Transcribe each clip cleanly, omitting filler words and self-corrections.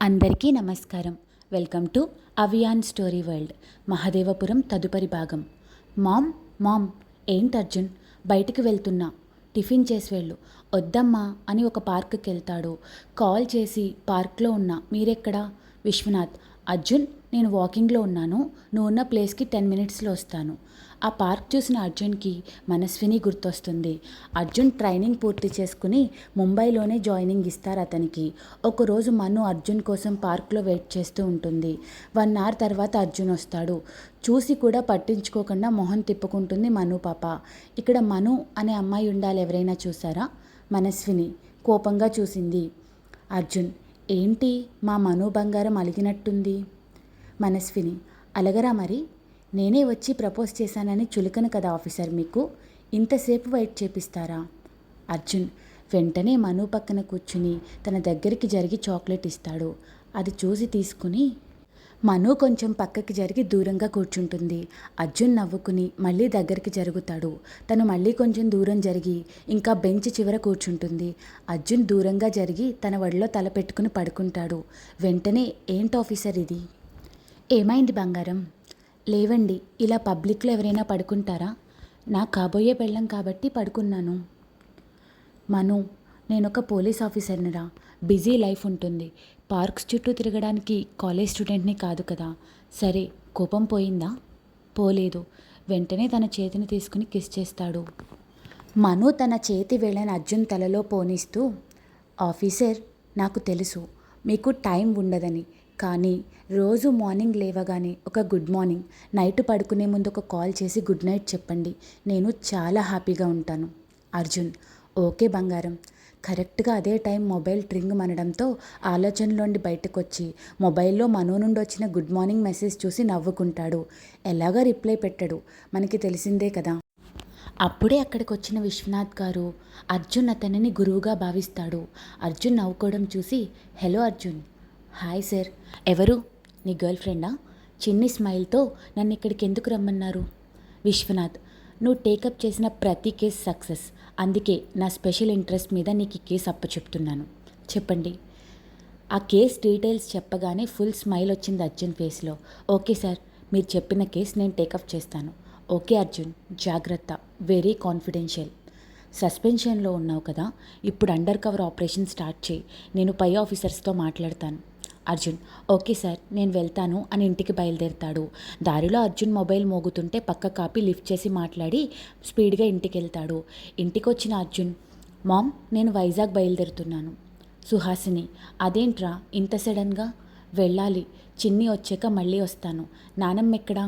అందరికీ నమస్కారం. Welcome to Aviyan story world. Mahadevapuram తదుపరి భాగం. మామ్ మామ్ ఏంటి అర్జున్, బయటికి వెళ్తున్నా, టిఫిన్ చేసి వెళ్ళు. వద్దమ్మా అని ఒక పార్క్కి వెళ్తాడు. కాల్ చేసి పార్క్లో ఉన్నా, మీరెక్కడా? విశ్వనాథ్. అర్జున్, నేను వాకింగ్లో ఉన్నాను, నువ్వు ఉన్న ప్లేస్కి 10 మినిట్స్లో వస్తాను. ఆ పార్క్ చూసిన అర్జున్కి మనస్విని గుర్తొస్తుంది. అర్జున్ ట్రైనింగ్ పూర్తి చేసుకుని ముంబైలోనే జాయినింగ్ ఇస్తారు అతనికి. ఒకరోజు మను అర్జున్ కోసం పార్క్లో వెయిట్ చేస్తూ ఉంటుంది. 1 అవర్ తర్వాత అర్జున్ వస్తాడు. చూసి కూడా పట్టించుకోకుండా మొహం తిప్పుకుంటుంది మను పాప. ఇక్కడ మను అనే అమ్మాయి ఉండాలి, ఎవరైనా చూసారా? మనస్విని కోపంగా చూసింది. అర్జున్, ఏంటి మా మను బంగారం అలిగినట్టుంది? మనస్విని, అలగరా మరి? నేనే వచ్చి ప్రపోజ్ చేశానని చులకను కదా ఆఫీసర్ మీకు, ఇంతసేపు వెయిట్ చేపిస్తారా? అర్జున్ వెంటనే మను పక్కన కూర్చుని తన దగ్గరికి జరిగి చాక్లెట్ ఇస్తాడు. అది చూసి తీసుకుని మను కొంచెం పక్కకి జరిగి దూరంగా కూర్చుంటుంది. అర్జున్ నవ్వుకుని మళ్ళీ దగ్గరికి జరుగుతాడు. తను మళ్ళీ కొంచెం దూరం జరిగి ఇంకా బెంచ్ చివర కూర్చుంటుంది. అర్జున్ దూరంగా జరిగి తన ఒడిలో తల పెట్టుకుని పడుకుంటాడు. వెంటనే, ఏంటి ఆఫీసర్ ఇది? ఏమైంది బంగారం? లేవండి, ఇలా పబ్లిక్లో ఎవరైనా పడుకుంటారా? నా కాబోయే పెళ్ళం కాబట్టి పడుకున్నాను. మను, నేనొక పోలీస్ ఆఫీసర్నిరా, బిజీ లైఫ్ ఉంటుంది. పార్క్స్ చుట్టూ తిరగడానికి కాలేజ్ స్టూడెంట్ని కాదు కదా. సరే, కోపం పోయిందా? పోలేదు. వెంటనే తన చేతిని తీసుకుని కిస్ చేస్తాడు. మను తన చేతి వేళ్ళని అర్జున్ తలలో పోనిస్తూ, ఆఫీసర్, నాకు తెలుసు మీకు టైం ఉండదని, కానీ రోజు మార్నింగ్ లేవగానే ఒక గుడ్ మార్నింగ్, నైట్ పడుకునే ముందు ఒక కాల్ చేసి గుడ్ నైట్ చెప్పండి, నేను చాలా హ్యాపీగా ఉంటాను. అర్జున్, ఓకే బంగారం. కరెక్ట్గా అదే టైం మొబైల్ ట్రింగ్ అనడంతో ఆలోచనలోండి బయటకు వచ్చి మొబైల్లో మను నుండి వచ్చిన గుడ్ మార్నింగ్ మెసేజ్ చూసి నవ్వుకుంటాడు. ఎలాగా రిప్లై పెట్టాడు, మనకి తెలిసిందే కదా. అప్పుడే అక్కడికి వచ్చిన విశ్వనాథ్ గారు అర్జున్ అతనిని గురువుగా భావిస్తాడు. అర్జున్ నవ్వుకోవడం చూసి, హలో అర్జున్. Hi sir. ఎవరు? నీ గర్ల్ ఫ్రెండా? చిన్ని స్మైల్తో, నన్ను ఇక్కడికి ఎందుకు రమ్మన్నారు? విశ్వనాథ్, నువ్వు టేకప్ చేసిన ప్రతి కేసు సక్సెస్, అందుకే నా స్పెషల్ ఇంట్రెస్ట్ మీద నీకు ఈ కేసు అప్పచెప్తున్నాను. చెప్పండి. ఆ కేస్ డీటెయిల్స్ చెప్పగానే ఫుల్ స్మైల్ వచ్చింది అర్జున్ ఫేస్లో. ఓకే సార్, మీరు చెప్పిన కేసు నేను టేకప్ చేస్తాను. ఓకే అర్జున్, జాగ్రత్త, వెరీ కాన్ఫిడెన్షియల్. సస్పెన్షన్లో ఉన్నావు కదా, ఇప్పుడు అండర్ కవర్ ఆపరేషన్ స్టార్ట్ చేయి, నేను పై ఆఫీసర్స్తో మాట్లాడతాను. అర్జున్, ఓకే సార్, నేను వెళ్తాను అని ఇంటికి బయలుదేరుతాడు. దారిలో అర్జున్ మొబైల్ మోగుతుంటే పక్క కాపీ లిఫ్ట్ చేసి మాట్లాడి స్పీడ్గా ఇంటికి వెళ్తాడు. ఇంటికి వచ్చిన అర్జున్, మామ్, నేను వైజాగ్ బయలుదేరుతున్నాను. సుహాసిని, అదేంట్రా ఇంత సడన్గా? వెళ్ళాలి, చిన్ని వచ్చాక మళ్ళీ వస్తాను. నానమ్మ ఎక్కడా?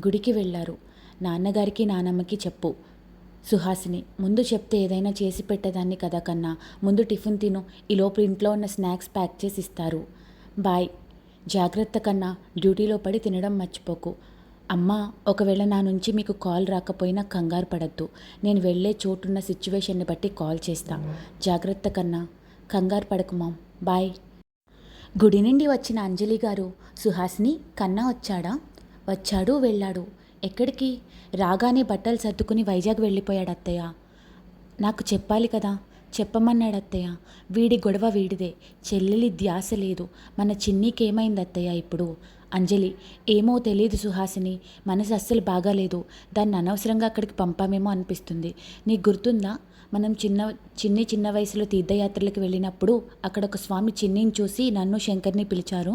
గుడికి వెళ్ళారు. నాన్నగారికి నానమ్మకి చెప్పు. సుహాసిని, ముందు చెప్తే ఏదైనా చేసి పెట్టేదాన్ని కదా కన్నా, ముందు టిఫిన్ తిను, ఈలోపు ఇంట్లో ఉన్న స్నాక్స్ ప్యాక్ చేసి ఇస్తారు. బాయ్. జాగ్రత్త కన్నా, డ్యూటీలో పడి తినడం మర్చిపోకు. అమ్మా, ఒకవేళ నా నుంచి మీకు కాల్ రాకపోయినా కంగారు పడద్దు, నేను వెళ్ళే చోటున్న సిచ్యువేషన్ని బట్టి కాల్ చేస్తా. జాగ్రత్త కన్నా, కంగారు పడకు మామ్. బాయ్. గుడి నుండి వచ్చిన అంజలి గారు, సుహాసిని, కన్నా వచ్చాడా? వచ్చాడు, వెళ్ళాడు. ఎక్కడికి? రాగానే బట్టలు సర్దుకుని వైజాగ్ వెళ్ళిపోయాడు అత్తయ్య. నాకు చెప్పాలి కదా. చెప్పమన్నాడు అత్తయ్య. వీడి గొడవ వీడిదే, చెల్లెలి ధ్యాస లేదు. మన చిన్నీకి ఏమైంది అత్తయ్య ఇప్పుడు? అంజలి, ఏమో తెలీదు సుహాసిని, మనసు అస్సలు బాగాలేదు. దాన్ని అనవసరంగా అక్కడికి పంపామేమో అనిపిస్తుంది. నీకు గుర్తుందా, మనం చిన్న వయసులో తీర్థయాత్రలకు వెళ్ళినప్పుడు అక్కడ ఒక స్వామి చిన్నిని చూసి నన్ను శంకర్ని పిలిచారు.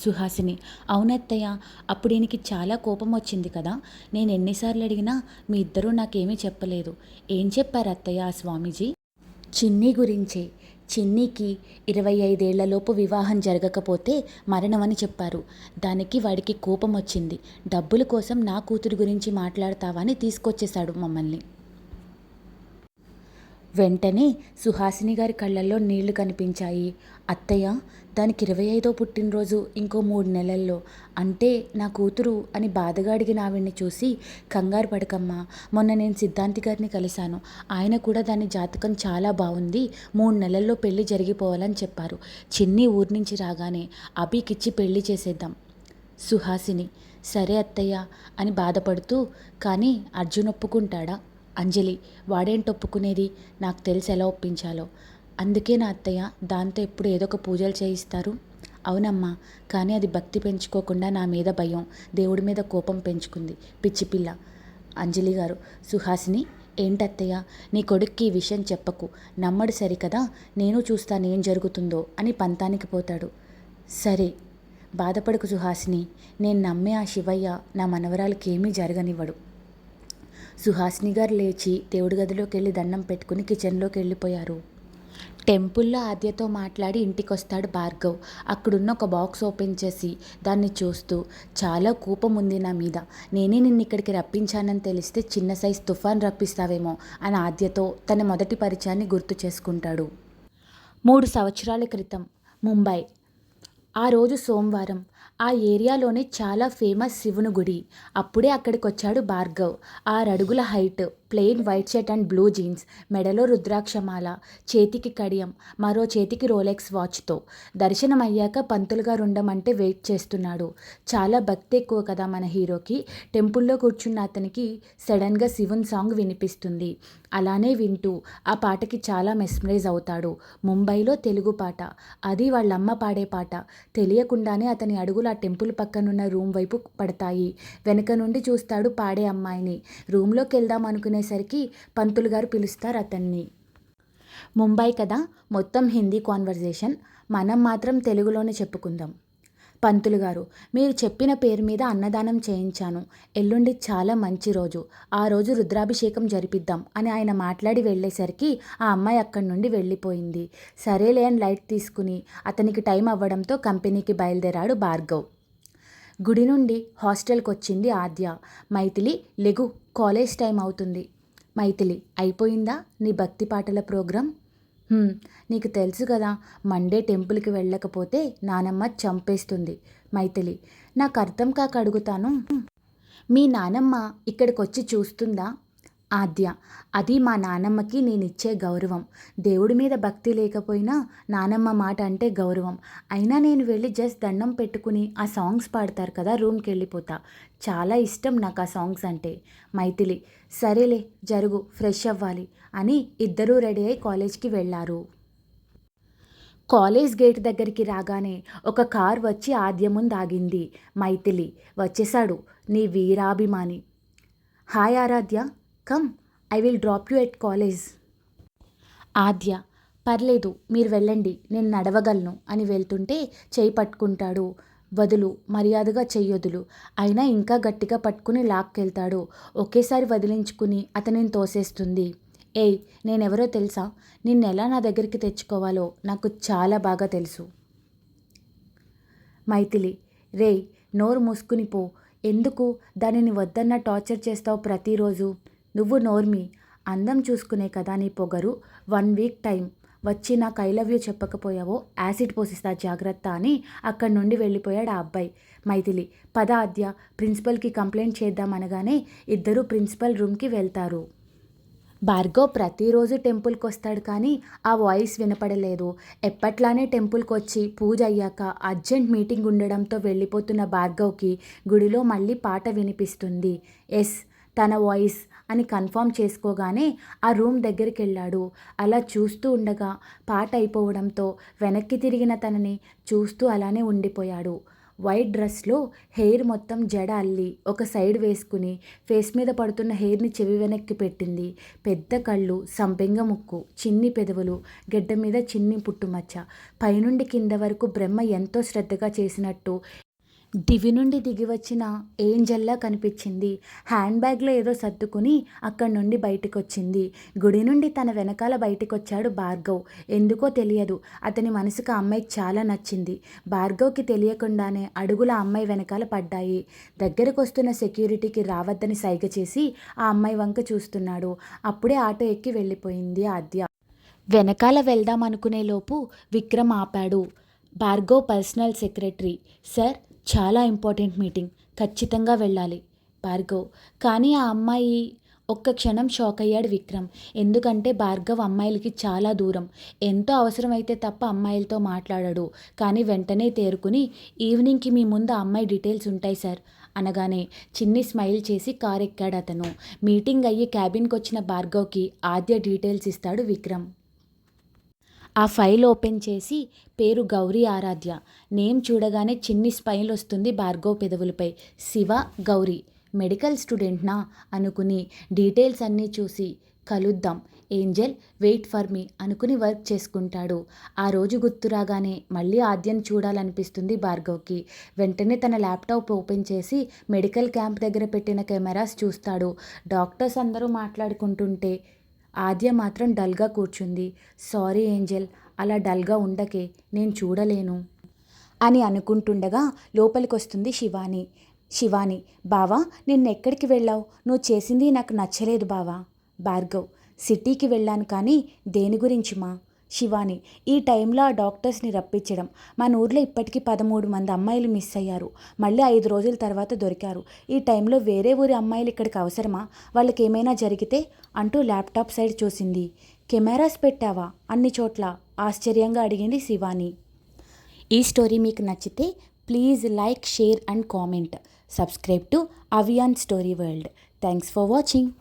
సుహాసిని, అవునత్తయ్య, అప్పుడు ఈయనకి చాలా కోపం వచ్చింది కదా. నేను ఎన్నిసార్లు అడిగినా మీ ఇద్దరూ నాకేమీ చెప్పలేదు. ఏం చెప్పారు అత్తయ్య ఆ స్వామీజీ? చిన్ని గురించే. చిన్నికి 25 ఏళ్లలోపు వివాహం జరగకపోతే మరణమని చెప్పారు. దానికి వాడికి కోపం వచ్చింది. డబ్బుల కోసం నా కూతురు గురించి మాట్లాడతావని తీసుకొచ్చేశాడు మమ్మల్ని. వెంటనే సుహాసిని గారి కళ్ళల్లో నీళ్లు కనిపించాయి. అత్తయ్య, దానికి 25వ పుట్టినరోజు ఇంకో 3 నెలల్లో, అంటే నా కూతురు అని బాధగా అడిగిన ఆవిడ్ని చూసి, కంగారు పడకమ్మా, మొన్న నేను సిద్ధాంతి గారిని కలిశాను. ఆయన కూడా దాని జాతకం చాలా బాగుంది, 3 నెలల్లో పెళ్లి జరిగిపోవాలని చెప్పారు. చిన్ని ఊరి నుంచి రాగానే అభికిచ్చి పెళ్లి చేసేద్దాం. సుహాసిని, సరే అత్తయ్య అని బాధపడుతూ, కానీ అర్జున్ ఒప్పుకుంటాడా? అంజలి, వాడేంటి ఒప్పుకునేది, నాకు తెలిసి ఎలా ఒప్పించాలో. అందుకే నా అత్తయ్య దాంతో ఎప్పుడు ఏదో ఒక పూజలు చేయిస్తారు. అవునమ్మా, కానీ అది భక్తి పెంచుకోకుండా నా మీద భయం, దేవుడి మీద కోపం పెంచుకుంది. పిచ్చి పిల్ల. అంజలి గారు, సుహాసిని, ఏంటత్తయ్య, నీ కొడుక్కి ఈ విషయం చెప్పకు, నమ్మడు సరికదా, నేను చూస్తాను ఏం జరుగుతుందో అని పంతానికి పోతాడు. సరే, బాధపడకు సుహాసిని, నేను నమ్మే ఆ శివయ్య నా మనవరాలకి ఏమీ జరగనివ్వడు. సుహాసిని గారు లేచి దేవుడి గదిలోకి వెళ్ళి దండం పెట్టుకుని కిచెన్లోకి వెళ్ళిపోయారు. టెంపుల్లో ఆద్యతో మాట్లాడి ఇంటికొస్తాడు భార్గవ్. అక్కడున్న ఒక బాక్స్ ఓపెన్ చేసి దాన్ని చూస్తూ, చాలా కోపం ఉంది నా మీద, నేనే నిన్ను ఇక్కడికి రప్పించానని తెలిస్తే చిన్న సైజ్ తుఫాన్ రప్పిస్తావేమో అని ఆద్యతో తన మొదటి పరిచయాన్ని గుర్తు చేసుకుంటాడు. 3 సంవత్సరాల క్రితం ముంబై. ఆ రోజు సోమవారం. ఆ ఏరియాలోనే చాలా ఫేమస్ శివుని గుడి. అప్పుడే అక్కడికి వచ్చాడు భార్గవ్. 6 అడుగుల height, plain white shirt and blue jeans, మెడలో రుద్రాక్షమాల, చేతికి కడియం, మరో చేతికి రోలెక్స్ వాచ్తో. దర్శనం అయ్యాక పంతులు గారు ఉండమంటే వెయిట్ చేస్తున్నాడు. చాలా భక్తి ఎక్కువ కదా మన హీరోకి. టెంపుల్లో కూర్చున్న అతనికి సడన్గా శివుని సాంగ్ వినిపిస్తుంది. అలానే వింటూ ఆ పాటకి చాలా మెస్మరైజ్ అవుతాడు. ముంబైలో తెలుగు పాట, అది వాళ్ళమ్మ పాడే పాట. తెలియకుండానే అతని అడుగులు ఆ టెంపుల్ పక్కనున్న రూమ్ వైపు పడతాయి. వెనక నుండి చూస్తాడు పాడే అమ్మాయిని. రూమ్లోకి వెళ్దాం అనుకునేసరికి పంతులు గారు పిలుస్తారు అతన్ని. ముంబై కదా, మొత్తం హిందీ కాన్వర్జేషన్, మనం మాత్రం తెలుగులోనే చెప్పుకుందాం. పంతులు గారు, మీరు చెప్పిన పేరు మీద అన్నదానం చేయించాను. ఎల్లుండి చాలా మంచి రోజు, ఆ రోజు రుద్రాభిషేకం జరిపిద్దాం అని ఆయన మాట్లాడి వెళ్ళేసరికి ఆ అమ్మాయి అక్కడి నుండి వెళ్ళిపోయింది. సరేలే అని లైట్ తీసుకుని అతనికి టైం అవ్వడంతో కంపెనీకి బయలుదేరాడు భార్గవ్. గుడి నుండి హాస్టల్కి వచ్చింది ఆద్య. మైథిలి, లెగు, కాలేజ్ టైం అవుతుంది. మైథిలి, అయిపోయిందా నీ భక్తి పాటల ప్రోగ్రాం? నీకు తెలుసు కదా, మండే టెంపుల్కి వెళ్ళకపోతే నానమ్మ చంపేస్తుంది. మైథిలి, నాకు అర్థం కాక అడుగుతాను, మీ నానమ్మ ఇక్కడికొచ్చి చూస్తుందా? ఆద్య, అది మా నానమ్మకి నేనిచ్చే గౌరవం. దేవుడి మీద భక్తి లేకపోయినా నానమ్మ మాట అంటే గౌరవం. అయినా నేను వెళ్ళి జస్ట్ దండం పెట్టుకుని ఆ సాంగ్స్ పాడతారు కదా, రూమ్కి వెళ్ళిపోతా. చాలా ఇష్టం నాకు ఆ సాంగ్స్ అంటే. మైథిలి, సరేలే జరుగు, ఫ్రెష్ అవ్వాలి అని ఇద్దరూ రెడీ అయి కాలేజ్కి వెళ్ళారు. కాలేజ్ గేట్ దగ్గరికి రాగానే ఒక కార్ వచ్చి ఆద్య ముందు ఆగింది. మైథిలి, వచ్చేశాడు నీ వీరాభిమాని. Hi Aradhya, come, I will drop you at college. Aadya, పర్లేదు మీరు వెళ్ళండి, నేను నడవగలను అని వెళ్తుంటే చేయి పట్టుకుంటాడు. వదులు, మర్యాదగా చెయ్యొదులు. అయినా ఇంకా గట్టిగా పట్టుకుని లాక్కెళ్తాడు. ఒకేసారి వదిలించుకుని అతనిని తోసేస్తుంది. ఏయ్, నేనెవరో తెలుసా? నిన్నెలా నా దగ్గరికి తెచ్చుకోవాలో నాకు చాలా బాగా తెలుసు. మైథిలి, రేయ్, నోరు మూసుకుని పో. ఎందుకు దానిని వద్దన్న టార్చర్ చేస్తావు ప్రతిరోజు? నువ్వు నోర్మి, అందం చూసుకునే కదా నీ పొగరు. 1 వీక్ టైం వచ్చి నాకు ఐ లవ్ యూ చెప్పకపోయావో యాసిడ్ పోసిస్తా జాగ్రత్త అని అక్కడి నుండి వెళ్ళిపోయాడు ఆ అబ్బాయి. మైథిలి, పద ఆద్య, ప్రిన్సిపల్కి కంప్లైంట్ చేద్దామనగానే ఇద్దరూ ప్రిన్సిపల్ రూమ్కి వెళ్తారు. భార్గవ్ ప్రతిరోజు టెంపుల్కి వస్తాడు కానీ ఆ వాయిస్ వినపడలేదు. ఎప్పట్లానే టెంపుల్కి వచ్చి పూజ అయ్యాక అర్జెంట్ మీటింగ్ ఉండడంతో వెళ్ళిపోతున్న భార్గవ్కి గుడిలో మళ్ళీ పాట వినిపిస్తుంది. ఎస్, తన వాయిస్ అని కన్ఫర్మ్ చేసుకోగానే ఆ రూమ్ దగ్గరికి వెళ్ళాడు. అలా చూస్తూ ఉండగా పాట అయిపోవడంతో వెనక్కి తిరిగిన తనని చూస్తూ అలానే ఉండిపోయాడు. వైట్ డ్రెస్లో హెయిర్ మొత్తం జడ అల్లి ఒక సైడ్ వేసుకుని ఫేస్ మీద పడుతున్న హెయిర్ని చెవి వెనక్కి పెట్టింది. పెద్ద కళ్ళు, సంపెంగ ముక్కు, చిన్ని పెదవులు, గెడ్డ మీద చిన్ని పుట్టుమచ్చ. పైనుండి కింద వరకు బ్రహ్మ ఎంతో శ్రద్ధగా చేసినట్టు దివి నుండి దిగి వచ్చిన ఏంజల్లా కనిపించింది. హ్యాండ్ బ్యాగ్లో ఏదో సర్దుకుని అక్కడి నుండి బయటకు వచ్చింది. గుడి నుండి తన వెనకాల బయటకు వచ్చాడు భార్గవ్. ఎందుకో తెలియదు, అతని మనసుకు ఆ అమ్మాయికి చాలా నచ్చింది. భార్గవ్కి తెలియకుండానే అడుగుల అమ్మాయి వెనకాల పడ్డాయి. దగ్గరకు వస్తున్న సెక్యూరిటీకి రావద్దని సైగ చేసి ఆ అమ్మాయి వంక చూస్తున్నాడు. అప్పుడే ఆటో ఎక్కి వెళ్ళిపోయింది ఆద్య. వెనకాల వెళ్దాం అనుకునే లోపు విక్రమ్ ఆపాడు. Bhargav personal secretary. సార్, చాలా ఇంపార్టెంట్ మీటింగ్, ఖచ్చితంగా వెళ్ళాలి. భార్గవ్, కానీ ఆ అమ్మాయి. ఒక్క క్షణం షాక్ అయ్యాడు విక్రమ్. ఎందుకంటే భార్గవ్ అమ్మాయిలకి చాలా దూరం. ఎంతో అవసరమైతే తప్ప అమ్మాయిలతో మాట్లాడాడు. కానీ వెంటనే తేరుకుని, ఈవినింగ్కి మీ ముందు ఆ అమ్మాయి డీటెయిల్స్ ఉంటాయి సార్ అనగానే చిన్ని స్మైల్ చేసి కార్ ఎక్కాడు అతను. మీటింగ్ అయ్యి క్యాబిన్కి వచ్చిన భార్గవ్కి ఆద్య డీటెయిల్స్ ఇస్తాడు విక్రమ్. ఆ ఫైల్ ఓపెన్ చేసి పేరు గౌరీ ఆరాధ్య. నేమ్ చూడగానే చిన్ని స్మైల్ వస్తుంది భార్గవ్ పెదవులపై. శివ గౌరీ మెడికల్ స్టూడెంట్నా అనుకుని డీటెయిల్స్ అన్నీ చూసి కలుద్దాం ఏంజెల్ వెయిట్ ఫర్ మీ అనుకుని వర్క్ చేసుకుంటాడు. ఆ రోజు గుర్తు రాగానే మళ్ళీ ఆద్యను చూడాలనిపిస్తుంది భార్గవ్కి. వెంటనే తన ల్యాప్టాప్ ఓపెన్ చేసి మెడికల్ క్యాంప్ దగ్గర పెట్టిన కెమెరాస్ చూస్తాడు. డాక్టర్స్ అందరూ మాట్లాడుకుంటుంటే ఆద్య మాత్రం డల్గా కూర్చుంది. సారీ ఏంజెల్, అలా డల్గా ఉండకే, నేను చూడలేను అని అనుకుంటుండగా లోపలికొస్తుంది శివాని. శివాని, బావా నిన్నెక్కడికి వెళ్ళావు? నువ్వు చేసింది నాకు నచ్చలేదు బావా. భార్గవ్, సిటీకి వెళ్ళాను కానీ దేని గురించి మా? శివాని, ఈ టైంలో ఆ డాక్టర్స్ని రప్పించడం. మన ఊర్లో ఇప్పటికీ 13 మంది అమ్మాయిలు మిస్ అయ్యారు. మళ్ళీ 5 రోజుల తర్వాత దొరికారు. ఈ టైంలో వేరే ఊరి అమ్మాయిలు ఇక్కడికి అవసరమా? వాళ్ళకి ఏమైనా జరిగితే అంటూ ల్యాప్టాప్ సైడ్ చూసింది. కెమెరాస్ పెట్టావా అన్ని చోట్ల? ఆశ్చర్యంగా అడిగింది శివాని. ఈ స్టోరీ మీకు నచ్చితే please like, share and comment. Subscribe to Aviyan story world. Thanks for watching.